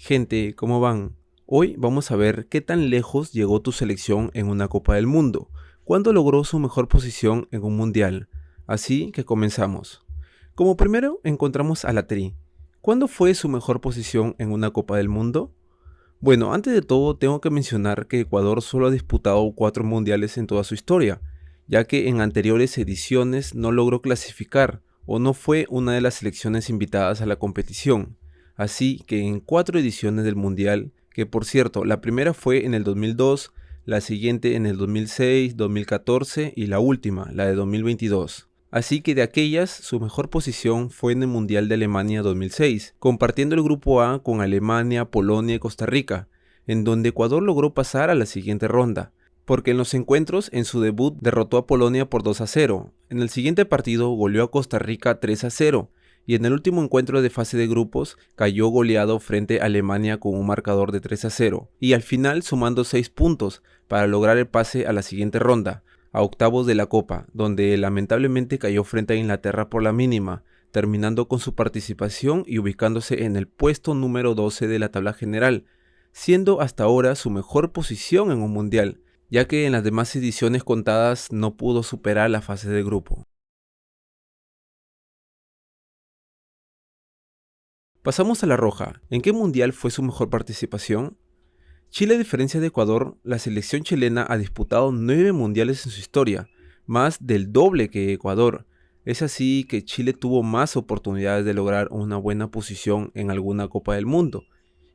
Gente, ¿cómo van? Hoy vamos a ver qué tan lejos llegó tu selección en una Copa del Mundo, cuándo logró su mejor posición en un mundial. Así que comenzamos. Como primero encontramos a la Tri. ¿Cuándo fue su mejor posición en una Copa del Mundo? Bueno, antes de todo tengo que mencionar que Ecuador solo ha disputado 4 mundiales en toda su historia, ya que en anteriores ediciones no logró clasificar o no fue una de las selecciones invitadas a la competición. Así que en 4 ediciones del mundial, que por cierto, la primera fue en el 2002, la siguiente en el 2006, 2014 y la última, la de 2022. Así que de aquellas, su mejor posición fue en el Mundial de Alemania 2006, compartiendo el grupo A con Alemania, Polonia y Costa Rica, en donde Ecuador logró pasar a la siguiente ronda, porque en los encuentros en su debut derrotó a Polonia por 2-0, en el siguiente partido goleó a Costa Rica 3-0, y en el último encuentro de fase de grupos cayó goleado frente a Alemania con un marcador de 3-0, y al final sumando 6 puntos para lograr el pase a la siguiente ronda, a octavos de la Copa, donde lamentablemente cayó frente a Inglaterra por la mínima, terminando con su participación y ubicándose en el puesto número 12 de la tabla general, siendo hasta ahora su mejor posición en un mundial, ya que en las demás ediciones contadas no pudo superar la fase de grupo. Pasamos a la roja. ¿En qué mundial fue su mejor participación? Chile, a diferencia de Ecuador, la selección chilena ha disputado 9 mundiales en su historia, más del doble que Ecuador. Es así que Chile tuvo más oportunidades de lograr una buena posición en alguna Copa del Mundo.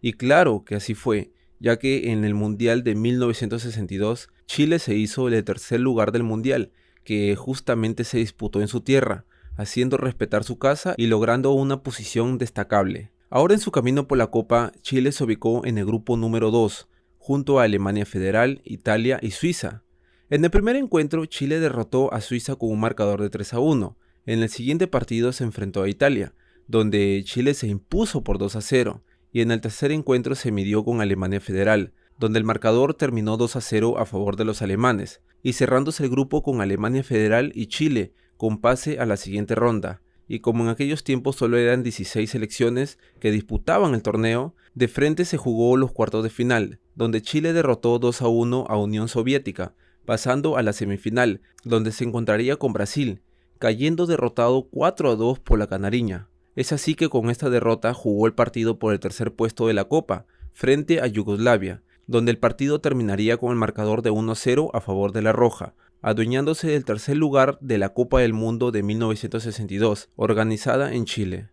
Y claro que así fue, ya que en el Mundial de 1962, Chile se hizo el tercer lugar del Mundial, que justamente se disputó en su tierra, haciendo respetar su casa y logrando una posición destacable. Ahora en su camino por la Copa, Chile se ubicó en el grupo número 2, junto a Alemania Federal, Italia y Suiza. En el primer encuentro, Chile derrotó a Suiza con un marcador de 3-1. En el siguiente partido se enfrentó a Italia, donde Chile se impuso por 2-0, y en el tercer encuentro se midió con Alemania Federal, donde el marcador terminó 2-0 a favor de los alemanes, y cerrándose el grupo con Alemania Federal y Chile, con pase a la siguiente ronda. Y como en aquellos tiempos solo eran 16 selecciones que disputaban el torneo, de frente se jugó los cuartos de final, donde Chile derrotó 2-1 a Unión Soviética, pasando a la semifinal, donde se encontraría con Brasil, cayendo derrotado 4-2 por la Canariña. Es así que con esta derrota jugó el partido por el tercer puesto de la Copa, frente a Yugoslavia, donde el partido terminaría con el marcador de 1-0 a favor de la Roja, adueñándose del tercer lugar de la Copa del Mundo de 1962, organizada en Chile.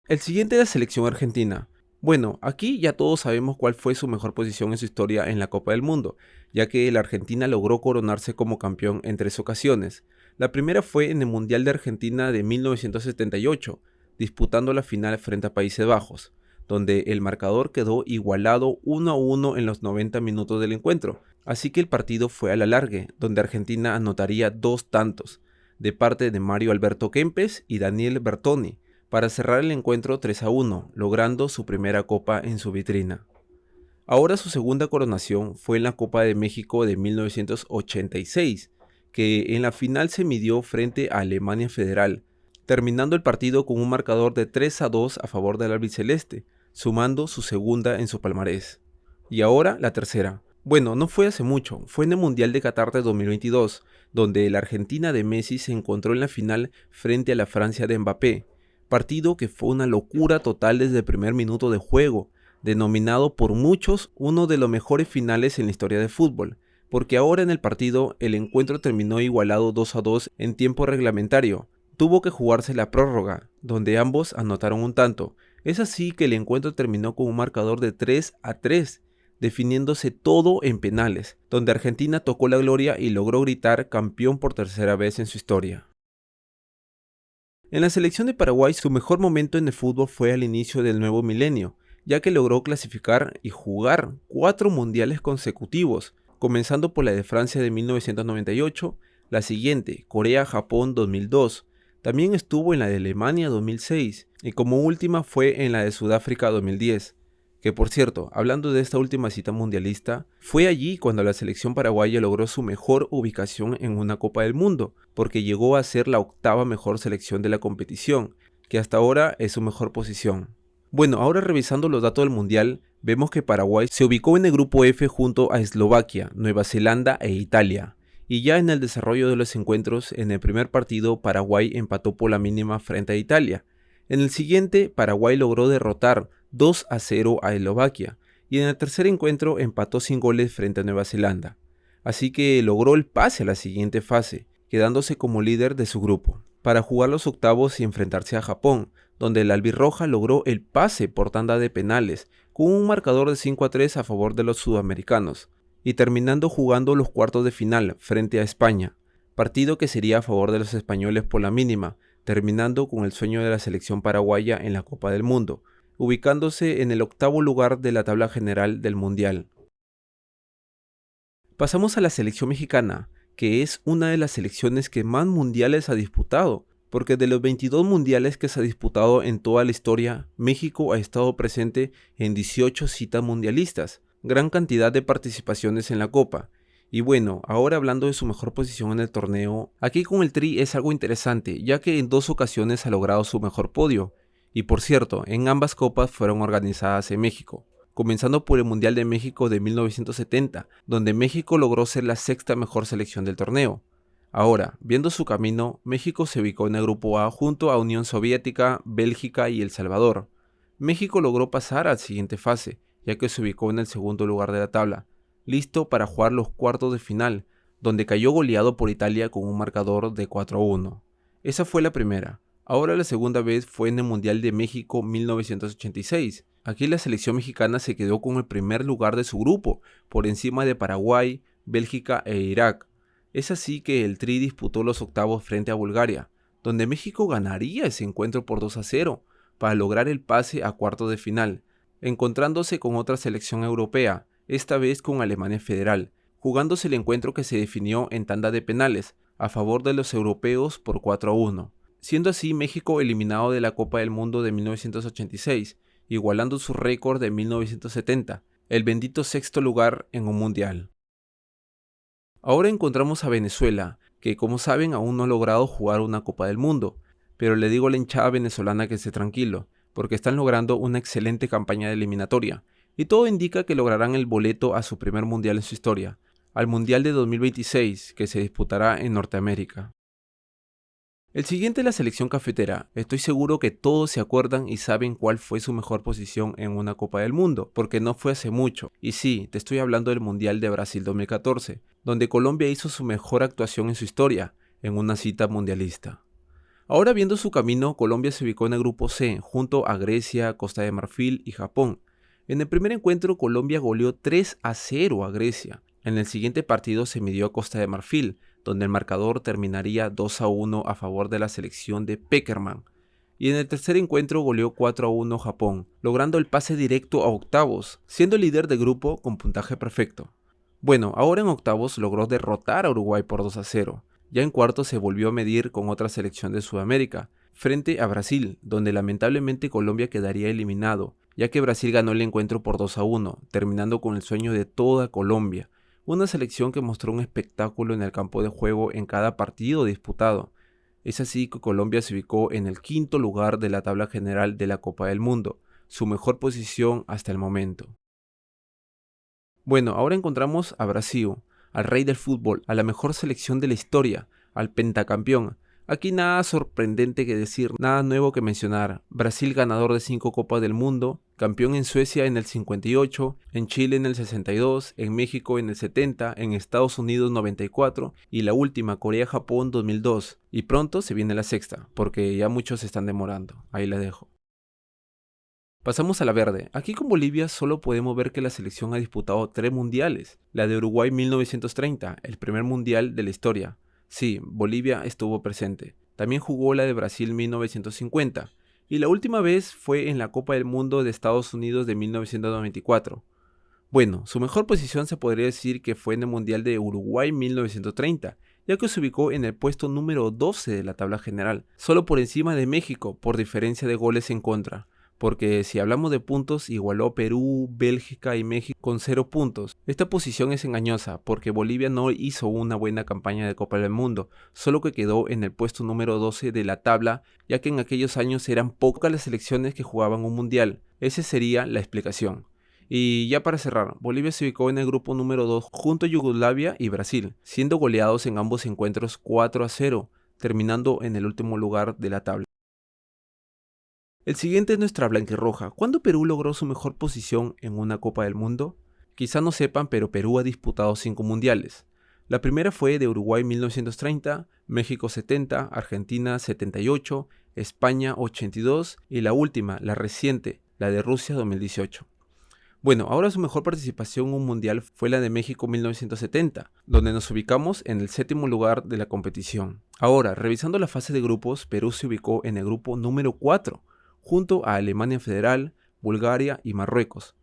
El siguiente es la selección argentina. Bueno, aquí ya todos sabemos cuál fue su mejor posición en su historia en la Copa del Mundo, ya que la Argentina logró coronarse como campeón en 3 ocasiones. La primera fue en el Mundial de Argentina de 1978, disputando la final frente a Países Bajos, donde el marcador quedó igualado 1-1 en los 90 minutos del encuentro, así que el partido fue a la largue, donde Argentina anotaría 2 tantos, de parte de Mario Alberto Kempes y Daniel Bertoni, para cerrar el encuentro 3-1, logrando su primera copa en su vitrina. Ahora su segunda coronación fue en la Copa de México de 1986, que en la final se midió frente a Alemania Federal, terminando el partido con un marcador de 3-2 a favor del albiceleste, sumando su segunda en su palmarés. Y ahora la tercera. Bueno, no fue hace mucho, fue en el Mundial de Qatar de 2022, donde la Argentina de Messi se encontró en la final frente a la Francia de Mbappé, partido que fue una locura total desde el primer minuto de juego, denominado por muchos uno de los mejores finales en la historia de fútbol, porque ahora en el partido el encuentro terminó igualado 2-2 en tiempo reglamentario. Tuvo que jugarse la prórroga, donde ambos anotaron un tanto. Es así que el encuentro terminó con un marcador de 3-3, definiéndose todo en penales, donde Argentina tocó la gloria y logró gritar campeón por tercera vez en su historia. En la selección de Paraguay su mejor momento en el fútbol fue al inicio del nuevo milenio, ya que logró clasificar y jugar 4 mundiales consecutivos, comenzando por la de Francia de 1998, la siguiente, Corea-Japón 2002, también estuvo en la de Alemania 2006 y como última fue en la de Sudáfrica 2010, que por cierto, hablando de esta última cita mundialista, fue allí cuando la selección paraguaya logró su mejor ubicación en una Copa del Mundo, porque llegó a ser la octava mejor selección de la competición, que hasta ahora es su mejor posición. Bueno, ahora revisando los datos del mundial, vemos que Paraguay se ubicó en el grupo F junto a Eslovaquia, Nueva Zelanda e Italia. Y ya en el desarrollo de los encuentros, en el primer partido Paraguay empató por la mínima frente a Italia. En el siguiente, Paraguay logró derrotar 2-0 a Eslovaquia. Y en el tercer encuentro empató sin goles frente a Nueva Zelanda. Así que logró el pase a la siguiente fase, quedándose como líder de su grupo, para jugar los octavos y enfrentarse a Japón, donde la albirroja logró el pase por tanda de penales, con un marcador de 5-3 a favor de los sudamericanos, y terminando jugando los cuartos de final frente a España, partido que sería a favor de los españoles por la mínima, terminando con el sueño de la selección paraguaya en la Copa del Mundo, ubicándose en el octavo lugar de la tabla general del Mundial. Pasamos a la selección mexicana, que es una de las selecciones que más mundiales ha disputado, porque de los 22 mundiales que se ha disputado en toda la historia, México ha estado presente en 18 citas mundialistas, gran cantidad de participaciones en la Copa. Y bueno, ahora hablando de su mejor posición en el torneo, aquí con el Tri es algo interesante, ya que en 2 ocasiones ha logrado su mejor podio, y por cierto, en ambas copas fueron organizadas en México, comenzando por el Mundial de México de 1970, donde México logró ser la sexta mejor selección del torneo. Ahora, viendo su camino, México se ubicó en el grupo A junto a Unión Soviética, Bélgica y El Salvador. México logró pasar a la siguiente fase, ya que se ubicó en el segundo lugar de la tabla, listo para jugar los cuartos de final, donde cayó goleado por Italia con un marcador de 4-1. Esa fue la primera. Ahora la segunda vez fue en el Mundial de México 1986. Aquí la selección mexicana se quedó con el primer lugar de su grupo, por encima de Paraguay, Bélgica e Irak. Es así que el Tri disputó los octavos frente a Bulgaria, donde México ganaría ese encuentro por 2-0 para lograr el pase a cuartos de final, encontrándose con otra selección europea, esta vez con Alemania Federal, jugándose el encuentro que se definió en tanda de penales a favor de los europeos por 4-1. Siendo así México eliminado de la Copa del Mundo de 1986, igualando su récord de 1970, el bendito sexto lugar en un mundial. Ahora encontramos a Venezuela, que como saben aún no ha logrado jugar una Copa del Mundo, pero le digo a la hinchada venezolana que esté tranquilo, porque están logrando una excelente campaña de eliminatoria, y todo indica que lograrán el boleto a su primer mundial en su historia, al Mundial de 2026, que se disputará en Norteamérica. El siguiente es la selección cafetera. Estoy seguro que todos se acuerdan y saben cuál fue su mejor posición en una Copa del Mundo, porque no fue hace mucho. Y sí, te estoy hablando del Mundial de Brasil 2014, donde Colombia hizo su mejor actuación en su historia, en una cita mundialista. Ahora viendo su camino, Colombia se ubicó en el grupo C, junto a Grecia, Costa de Marfil y Japón. En el primer encuentro, Colombia goleó 3-0 a Grecia. En el siguiente partido se midió a Costa de Marfil, donde el marcador terminaría 2-1 a favor de la selección de Pekerman. Y en el tercer encuentro goleó 4-1 Japón, logrando el pase directo a octavos, siendo el líder de grupo con puntaje perfecto. Bueno, ahora en octavos logró derrotar a Uruguay por 2-0. Ya en cuartos se volvió a medir con otra selección de Sudamérica, frente a Brasil, donde lamentablemente Colombia quedaría eliminado, ya que Brasil ganó el encuentro por 2-1, terminando con el sueño de toda Colombia. Una selección que mostró un espectáculo en el campo de juego en cada partido disputado. Es así que Colombia se ubicó en el quinto lugar de la tabla general de la Copa del Mundo, su mejor posición hasta el momento. Bueno, ahora encontramos a Brasil, al rey del fútbol, a la mejor selección de la historia, al pentacampeón. Aquí nada sorprendente que decir, nada nuevo que mencionar. Brasil ganador de 5 Copas del Mundo, campeón en Suecia en el 58, en Chile en el 62, en México en el 70, en Estados Unidos 94 y la última Corea-Japón 2002. Y pronto se viene la sexta, porque ya muchos se están demorando. Ahí la dejo. Pasamos a la verde. Aquí con Bolivia solo podemos ver que la selección ha disputado 3 mundiales. La de Uruguay 1930, el primer mundial de la historia. Sí, Bolivia estuvo presente. También jugó la de Brasil 1950. Y la última vez fue en la Copa del Mundo de Estados Unidos de 1994. Bueno, su mejor posición se podría decir que fue en el Mundial de Uruguay 1930, ya que se ubicó en el puesto número 12 de la tabla general, solo por encima de México por diferencia de goles en contra, porque si hablamos de puntos, igualó Perú, Bélgica y México con 0 puntos. Esta posición es engañosa porque Bolivia no hizo una buena campaña de Copa del Mundo, solo que quedó en el puesto número 12 de la tabla, ya que en aquellos años eran pocas las selecciones que jugaban un mundial. Esa sería la explicación. Y ya para cerrar, Bolivia se ubicó en el grupo número 2 junto a Yugoslavia y Brasil, siendo goleados en ambos encuentros 4-0, terminando en el último lugar de la tabla. El siguiente es nuestra blanquirroja. ¿Cuándo Perú logró su mejor posición en una Copa del Mundo? Quizá no sepan, pero Perú ha disputado 5 mundiales. La primera fue de Uruguay 1930, México 70, Argentina 78, España 82 y la última, la reciente, la de Rusia 2018. Bueno, ahora su mejor participación en un mundial fue la de México 1970, donde nos ubicamos en el 7º lugar de la competición. Ahora, revisando la fase de grupos, Perú se ubicó en el grupo número 4, junto a Alemania Federal, Bulgaria y Marruecos.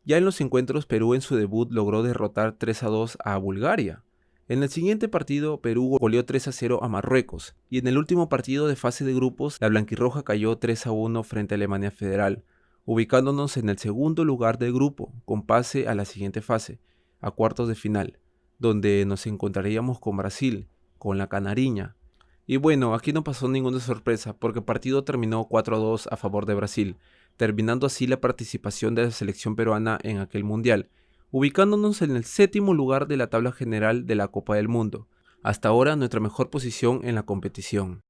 Ya en los encuentros, Perú en su debut logró derrotar 3-2 a Bulgaria. En el siguiente partido, Perú goleó 3-0 a Marruecos, y en el último partido de fase de grupos, la blanquirroja cayó 3-1 frente a Alemania Federal, ubicándonos en el segundo lugar del grupo, con pase a la siguiente fase, a cuartos de final, donde nos encontraríamos con Brasil, con la Canariña. Y bueno, aquí no pasó ninguna sorpresa, porque el partido terminó 4-2 a favor de Brasil, terminando así la participación de la selección peruana en aquel mundial, ubicándonos en el 7º lugar de la tabla general de la Copa del Mundo, hasta ahora nuestra mejor posición en la competición.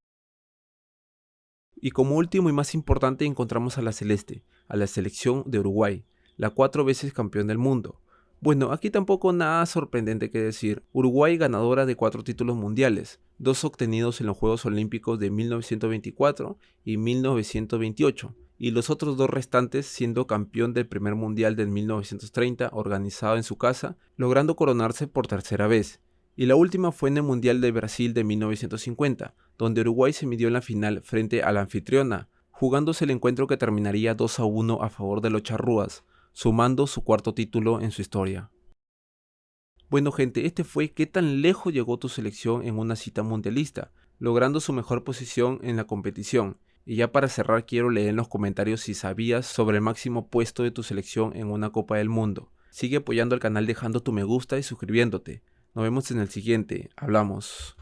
Y como último y más importante encontramos a la celeste, a la selección de Uruguay, la 4 veces campeón del mundo. Bueno, aquí tampoco nada sorprendente que decir. Uruguay ganadora de 4 títulos mundiales, 2 obtenidos en los Juegos Olímpicos de 1924 y 1928, y los otros 2 restantes siendo campeón del primer mundial del 1930 organizado en su casa, logrando coronarse por tercera vez. Y la última fue en el Mundial de Brasil de 1950, donde Uruguay se midió en la final frente a la anfitriona, jugándose el encuentro que terminaría 2-1 a favor de los charrúas, sumando su 4º título en su historia. Bueno gente, este fue qué tan lejos llegó tu selección en una cita mundialista, logrando su mejor posición en la competición. Y ya para cerrar quiero leer en los comentarios si sabías sobre el máximo puesto de tu selección en una Copa del Mundo. Sigue apoyando al canal dejando tu me gusta y suscribiéndote. Nos vemos en el siguiente. Hablamos.